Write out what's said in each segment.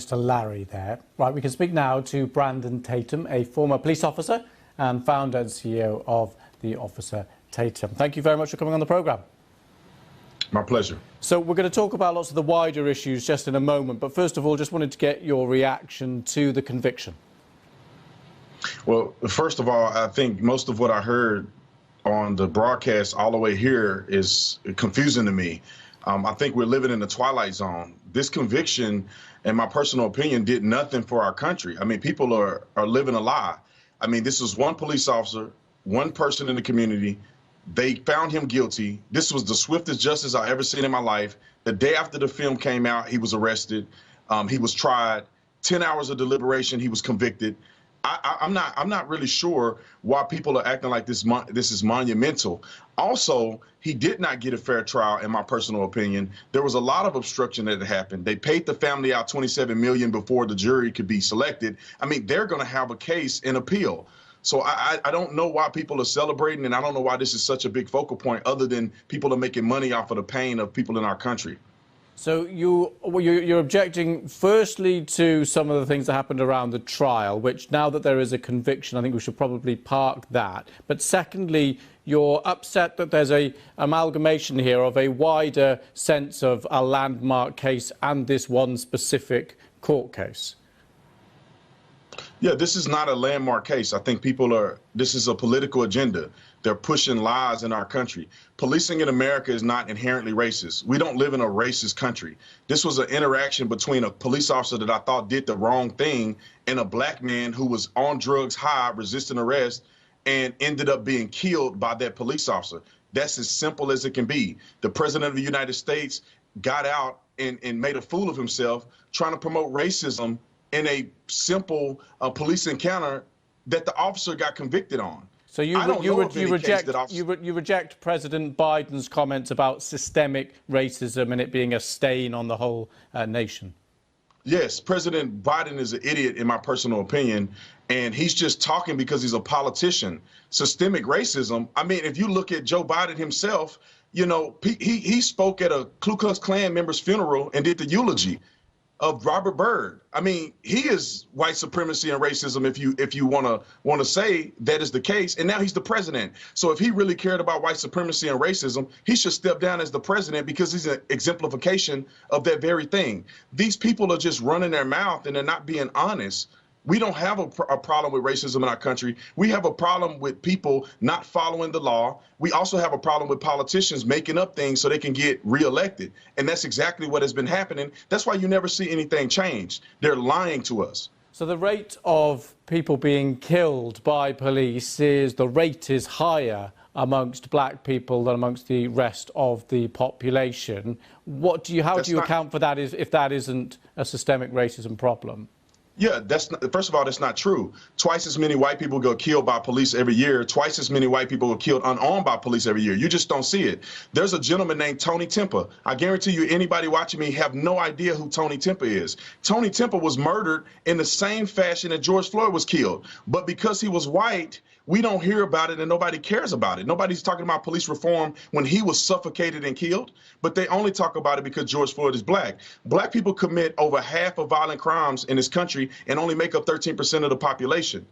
To Larry there. Right, we can speak now to Brandon Tatum, a former police officer and founder and CEO of the Officer Tatum. Thank you very much for coming on the programme. My pleasure. So we're going to talk about lots of the wider issues just in a moment, but first of all, just wanted to get your reaction to the conviction. Well, first of all, I think most of what I heard on the broadcast all the way here is confusing to me. I think we're living in the twilight zone. This conviction, in my personal opinion, did nothing for our country. I mean, people are living a lie. I mean, this was one police officer, one person in the community. They found him guilty. This was the swiftest justice I've ever seen in my life. The day after the film came out, he was arrested. He was tried. 10 hours of deliberation, he was convicted. I'm not really sure why people are acting like this is monumental. Also, he did not get a fair trial, in my personal opinion. There was a lot of obstruction that happened. They paid the family out $27 million before the jury could be selected. I mean, they're going to have a case in appeal. So I don't know why people are celebrating, and I don't know why this is such a big focal point, other than people are making money off of the pain of people in our country. So you're objecting firstly to some of the things that happened around the trial, which now that there is a conviction, I think we should probably park that. But secondly, you're upset that there's a amalgamation here of a wider sense of a landmark case and this one specific court case. Yeah, this is not a landmark case. I think this is a political agenda. They're pushing lies in our country. Policing in America is not inherently racist. We don't live in a racist country. This was an interaction between a police officer that I thought did the wrong thing and a black man who was on drugs, high, resisting arrest, and ended up being killed by that police officer. That's as simple as it can be. The president of the United States got out and made a fool of himself trying to promote racism in a simple police encounter that the officer got convicted on. So you reject President Biden's comments about systemic racism and it being a stain on the whole nation? Yes, President Biden is an idiot, in my personal opinion, and he's just talking because he's a politician. Systemic racism, I mean, if you look at Joe Biden himself, you know, he spoke at a Ku Klux Klan member's funeral and did the eulogy of Robert Byrd. I mean, he is white supremacy and racism, if you want to say that is the case. And now he's the president. So if he really cared about white supremacy and racism, he should step down as the president because he's an exemplification of that very thing. These people are just running their mouth and they're not being honest. We don't have a problem with racism in our country. We have a problem with people not following the law. We also have a problem with politicians making up things so they can get reelected. And that's exactly what has been happening. That's why you never see anything change. They're lying to us. So the rate of people being killed by police the rate is higher amongst black people than amongst the rest of the population. How do you account for that if that isn't a systemic racism problem? Yeah, first of all, that's not true. Twice as many white people go killed by police every year. Twice as many white people go killed unarmed by police every year. You just don't see it. There's a gentleman named Tony Tempa. I guarantee you anybody watching me have no idea who Tony Tempa is. Tony Tempa was murdered in the same fashion that George Floyd was killed. But because he was white, we don't hear about it and nobody cares about it. Nobody's talking about police reform when he was suffocated and killed, but they only talk about it because George Floyd is black. Black people commit over half of violent crimes in this country and only make up 13% of the population.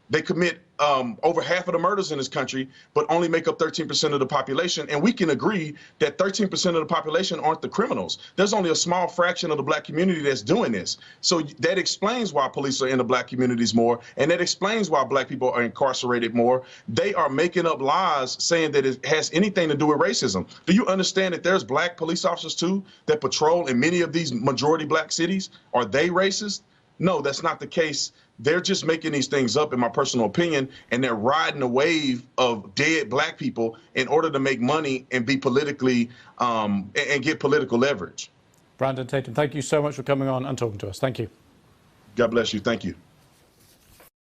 They commit over half of the murders in this country, but only make up 13% of the population. And we can agree that 13% of the population aren't the criminals. There's only a small fraction of the black community that's doing this. So that explains why police are in the black communities more. And that explains why black people are incarcerated more. They are making up lies saying that it has anything to do with racism. Do you understand that there's black police officers too that patrol in many of these majority black cities? Are they racist? No, that's not the case. They're just making these things up, in my personal opinion, and they're riding a wave of dead black people in order to make money and be politically and get political leverage. Brandon Tatum, thank you so much for coming on and talking to us. Thank you. God bless you. Thank you.